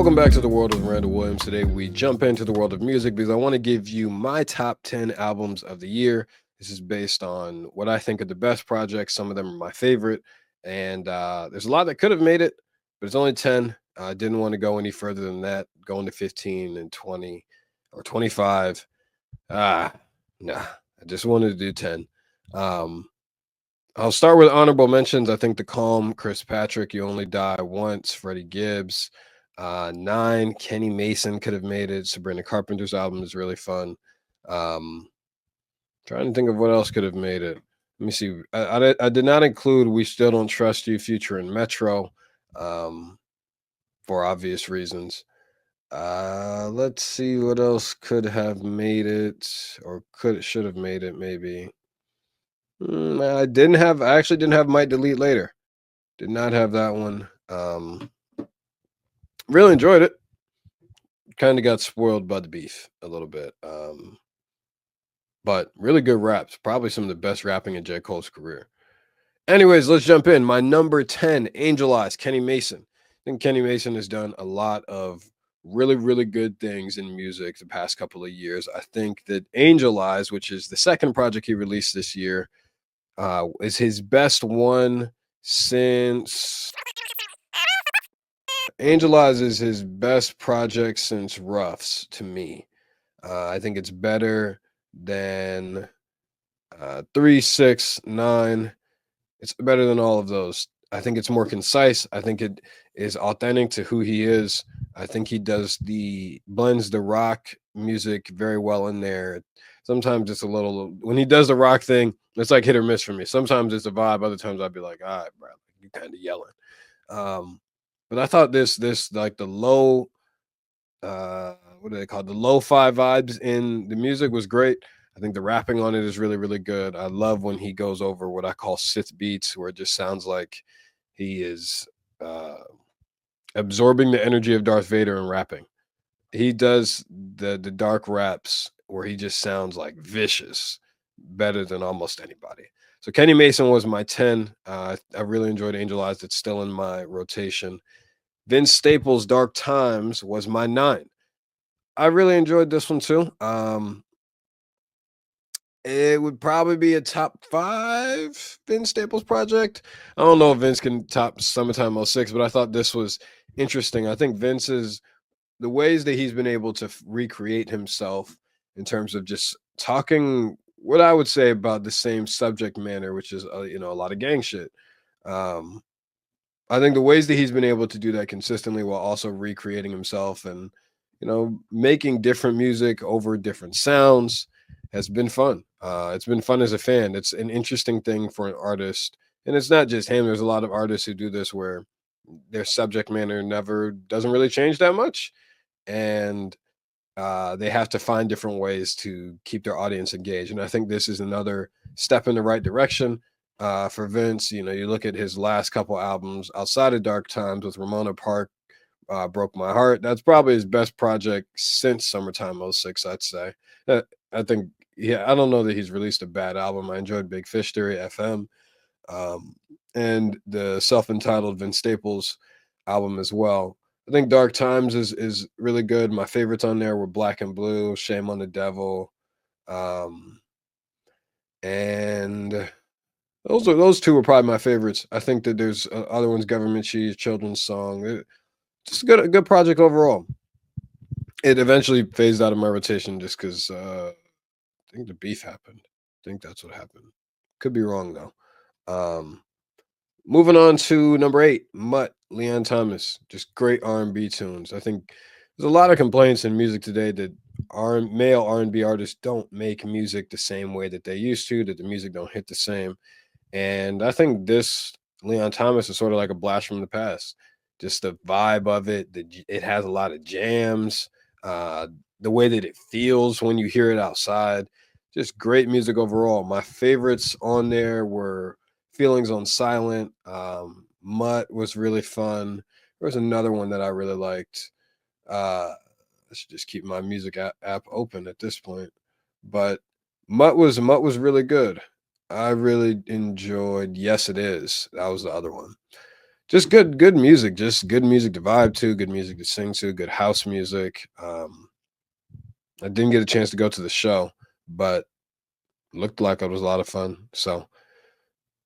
Welcome back to the world of Randall Williams. Today we jump into the world of music because I want to give you my top 10 albums of the year. This is based on what I think are the best projects. Some of them are my favorite. And there's a lot that could have made it, but it's only 10. I didn't want to go any further than that, going to 15 and 20 or 25. Ah, nah, I just wanted to do 10. Um, I'll start with honorable mentions. I think The Calm, Chris Patrick, You Only Die Once, Freddie Gibbs. Nine, Kenny Mason could have made it. Sabrina Carpenter's album is really fun. Trying to think of what else could have made it. Let me see. I did not include We Still Don't Trust You, Future and Metro, um, for obvious reasons. Let's see what else could have made it, or should have made it maybe. I actually didn't have Might Delete Later. Did not have that one. Really enjoyed it. Kind of got spoiled by the beef a little bit. But really good raps. Probably some of the best rapping in J. Cole's career. Anyways, let's jump in. My number 10, Angel Eyes, Kenny Mason. I think Kenny Mason has done a lot of really, really good things in music the past couple of years. I think that Angel Eyes, which is the second project he released this year, is his best one since Angel Eyes is his best project since Roughs to me. I think it's better than 3, 6, 9. It's better than all of those. I think it's more concise. I think it is authentic to who he is. I think he blends the rock music very well in there. Sometimes it's a little when he does the rock thing, it's like hit or miss for me. Sometimes it's a vibe. Other times I'd be like, all right, bro, you kind of yelling. But I thought this like the low what do they call it? The lo-fi vibes in the music was great. I think the rapping on it is really, really good. I love when he goes over what I call Sith beats, where it just sounds like he is absorbing the energy of Darth Vader and rapping. He does the dark raps where he just sounds like vicious, better than almost anybody. So Kenny Mason was my 10. I really enjoyed Angel Eyes. It's still in my rotation. Vince Staples' Dark Times was my 9. I really enjoyed this one too. It would probably be a top 5 Vince Staples project. I don't know if Vince can top Summertime '06, but I thought this was interesting. I think Vince's the ways that he's been able to recreate himself in terms of just talking what I would say about the same subject matter, which is a lot of gang shit. Um, I think the ways that he's been able to do that consistently while also recreating himself and making different music over different sounds has been fun. It's been fun as a fan. It's an interesting thing for an artist, and it's not just him. There's a lot of artists who do this where their subject matter never doesn't really change that much, and they have to find different ways to keep their audience engaged. And I think this is another step in the right direction for Vince. You look at his last couple albums outside of Dark Times with Ramona Park, Broke My Heart. That's probably his best project since Summertime '06, I'd say. I think, yeah, I don't know that he's released a bad album. I enjoyed Big Fish Theory, FM, um, and the self entitled Vince Staples album as well. I think Dark Times is really good. My favorites on there were Black and Blue, Shame on the Devil, um, and those two were probably my favorites. I think that there's other ones, Government Cheese, Children's Song. Just a good project overall. It eventually phased out of my rotation just because I think the beef happened. I think that's what happened. Could be wrong though. Um, Moving on to number 8, Mutt, Leon Thomas. Just great R&B tunes. I think there's a lot of complaints in music today that male R&B artists don't make music the same way that they used to, that the music don't hit the same. And I think this Leon Thomas is sort of like a blast from the past. Just the vibe of it, it has a lot of jams, uh, the way that it feels when you hear it outside. Just great music overall. My favorites on there were Feelings on Silent. Mutt was really fun. There was another one that I really liked. I should just keep my music app open at this point. But Mutt was really good. I really enjoyed Yes It Is. That was the other one. just good music, just good music to vibe to, good music to sing to, good house music. I didn't get a chance to go to the show, but looked like it was a lot of fun. So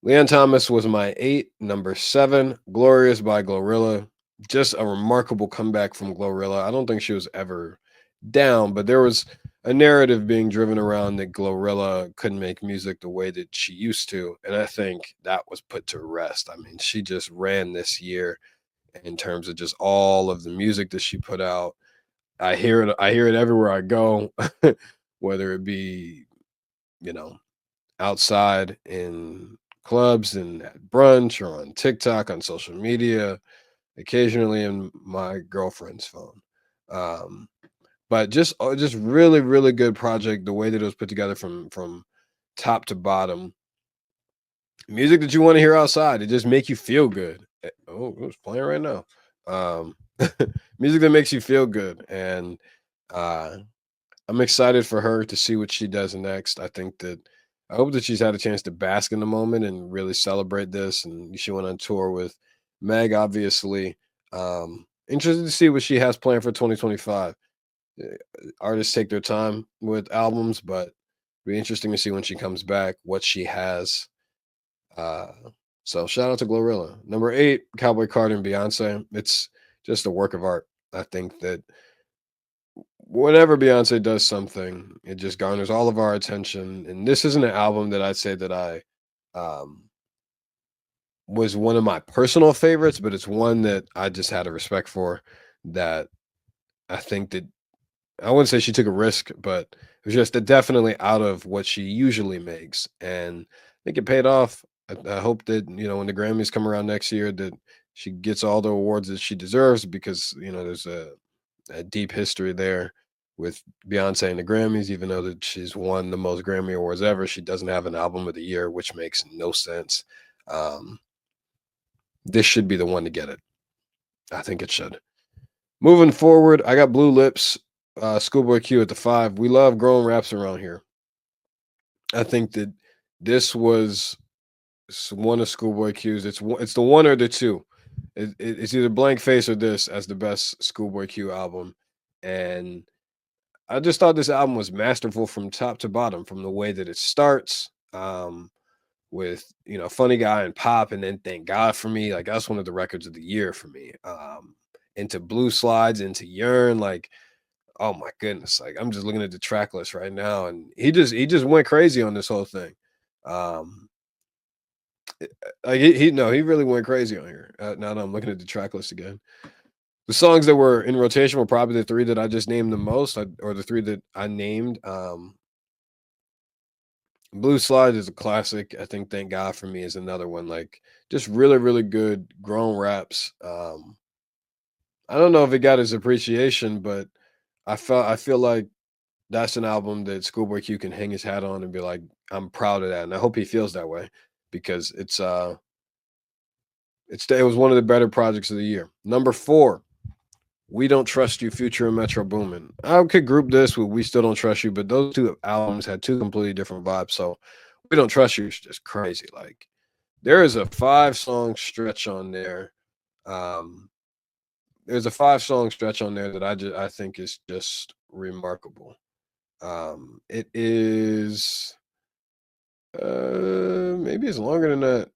Leon Thomas was my 8. Number 7, Glorious by Glorilla. Just a remarkable comeback from Glorilla. I don't think she was ever down, but there was a narrative being driven around that Glorilla couldn't make music the way that she used to. And I think that was put to rest. I mean, she just ran this year in terms of just all of the music that she put out. I hear it everywhere I go, whether it be, you know, outside in clubs and at brunch or on TikTok, on social media, occasionally in my girlfriend's phone. Um, but just really really good project. The way that it was put together from top to bottom, music that you want to hear outside. It just make you feel good. Oh, it's playing right now. Um, music that makes you feel good, and uh, I'm excited for her to see what she does next. I hope that she's had a chance to bask in the moment and really celebrate this. And she went on tour with Meg, obviously. Interested to see what she has planned for 2025. Uh, Artists take their time with albums, but it'll be interesting to see when she comes back what she has. Uh, so shout out to Glorilla. Number 8, Cowboy Carter and Beyonce. It's just a work of art. I think that whenever Beyonce does something, it just garners all of our attention. And this isn't an album that I'd say that I um, was one of my personal favorites, but it's one that I just had a respect for. That I think that I wouldn't say she took a risk, but it was just definitely out of what she usually makes, and I think it paid off. I hope that when the Grammys come around next year, that she gets all the awards that she deserves because there's a deep history there with Beyonce and the Grammys. Even though that she's won the most Grammy awards ever, she doesn't have an album of the year, which makes no sense. Um, this should be the one to get it. I think it should. Moving forward, I got Blue Lips, Schoolboy Q at the 5. We love grown raps around here. I think that this was one of Schoolboy Q's. It's the one or the two. It's either Blank Face or this as the best Schoolboy Q album, and I just thought this album was masterful from top to bottom, from the way that it starts, with Funny Guy and Pop, and then Thank God for Me. Like that's one of the records of the year for me. Into Blue Slides, into Yearn, like oh my goodness, like I'm just looking at the track list right now, and he just went crazy on this whole thing. Um, like he no, he really went crazy on here. Now that I'm looking at the track list again. The songs that were in rotation were probably the 3 that I just named the most, or the 3 that I named. Blue Slide is a classic. I think Thank God for Me is another one. Like just really, really good grown raps. I don't know if it got his appreciation, but I feel like that's an album that Schoolboy Q can hang his hat on and be like, I'm proud of that. And I hope he feels that way because it was one of the better projects of the year. Number 4, We Don't Trust You, Future and Metro Boomin. I could group this with We Still Don't Trust You, but those two albums had two completely different vibes. So We Don't Trust You is just crazy. Like there is a 5-song stretch on there. Um, there's a 5-song stretch on there that I think is just remarkable. It is maybe it's longer than that.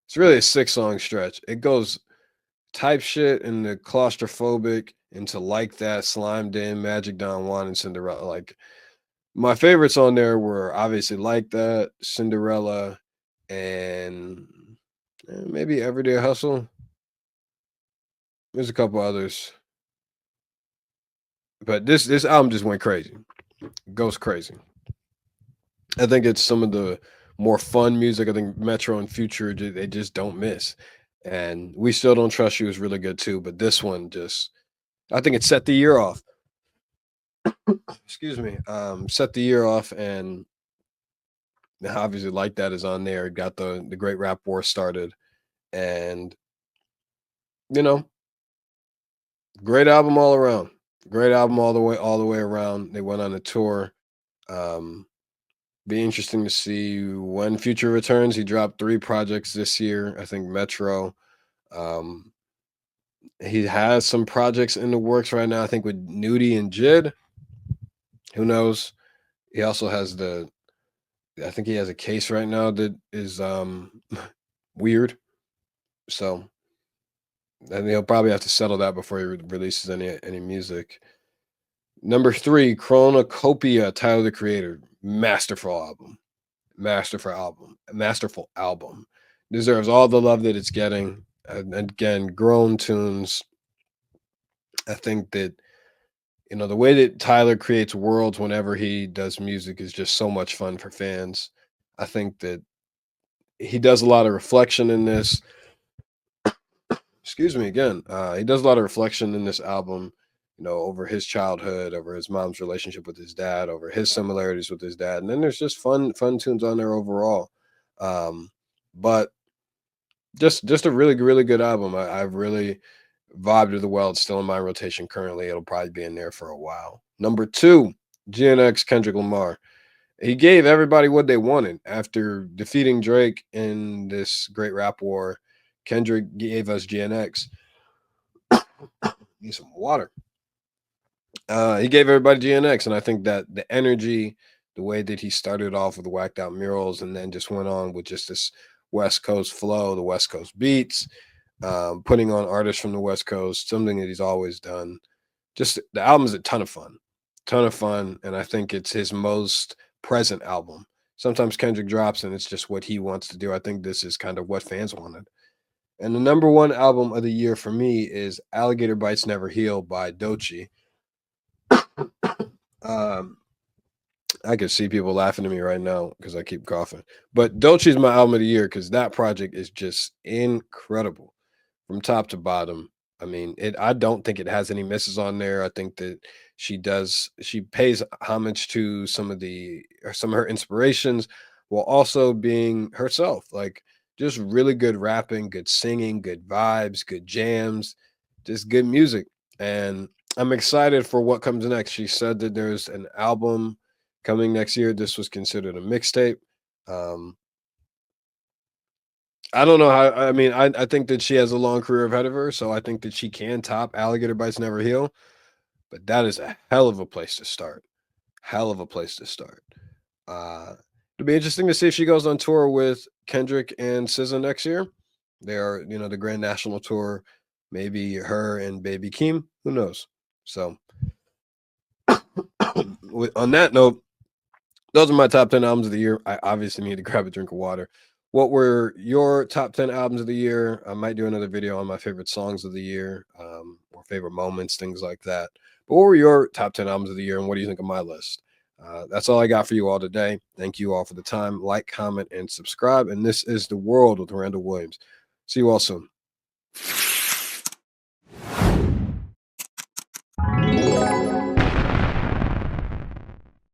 It's really a 6-song stretch. It goes Type Shit and the Claustrophobic into Like That, Slime Den, Magic Don Juan, and Cinderella. Like my favorites on there were obviously Like That, Cinderella, and maybe Everyday Hustle. There's a couple others, but this album just went crazy. Goes crazy. I think it's some of the more fun music. I think Metro and Future they just don't miss, and We Still Don't Trust You is really good too. But this one just I think it set the year off. Excuse me. Set the year off, and obviously Like That is on there. It got the Great Rap War started, and you know, great album all around. Great album all the way around. They went on a tour. Um, Be interesting to see when Future returns. He dropped 3 projects this year. I think Metro. Um, he has some projects in the works right now. I think with Nudie and Jid. Who knows? He also has the. I think he has a case right now that is weird. So and he'll probably have to settle that before he releases any music. Number 3, Chronocopia, Tyler the Creator, masterful album. Deserves all the love that it's getting. And again, grown tunes. I think that the way that Tyler creates worlds whenever he does music is just so much fun for fans. I think that he does a lot of reflection in this. Excuse me again. He does a lot of reflection in this album, over his childhood, over his mom's relationship with his dad, over his similarities with his dad, and then there's just fun tunes on there overall. But just a really really good album. I've really vibed with the well. It's still in my rotation currently. It'll probably be in there for a while. Number 2, GNX Kendrick Lamar. He gave everybody what they wanted after defeating Drake in this great rap war. Kendrick gave us GNX. Need some water. He gave everybody GNX, and I think that the energy, the way that he started off with the whacked out murals, and then just went on with just this West Coast flow, the West Coast beats, putting on artists from the West Coast, something that he's always done. Just the album is a ton of fun, and I think it's his most present album. Sometimes Kendrick drops and it's just what he wants to do. I think this is kind of what fans wanted. And the number 1 album of the year for me is Alligator Bites Never Heal by Doechii. Um, I can see people laughing at me right now because I keep coughing. But Doechii's my album of the year because that project is just incredible from top to bottom. I mean, I don't think it has any misses on there. I think that she pays homage to some of her inspirations while also being herself. Like just really good rapping, good singing, good vibes, good jams, just good music. And I'm excited for what comes next. She said that there's an album coming next year. This was considered a mixtape. Um, I don't know how. I mean, I think that she has a long career ahead of her, so I think that she can top Alligator Bites Never Heal. But that is a hell of a place to start. Hell of a place to start. It'll be interesting to see if she goes on tour with Kendrick and SZA next year. They are, the Grand National Tour. Maybe her and Baby Keem. Who knows? So, on that note, those are my top 10 albums of the year. I obviously need to grab a drink of water. What were your top 10 albums of the year? I might do another video on my favorite songs of the year, or favorite moments, things like that. But what were your top 10 albums of the year, and what do you think of my list? That's all I got for you all today. Thank you all for the time. Like, comment, and subscribe. And this is The World with Randall Williams. See you all soon.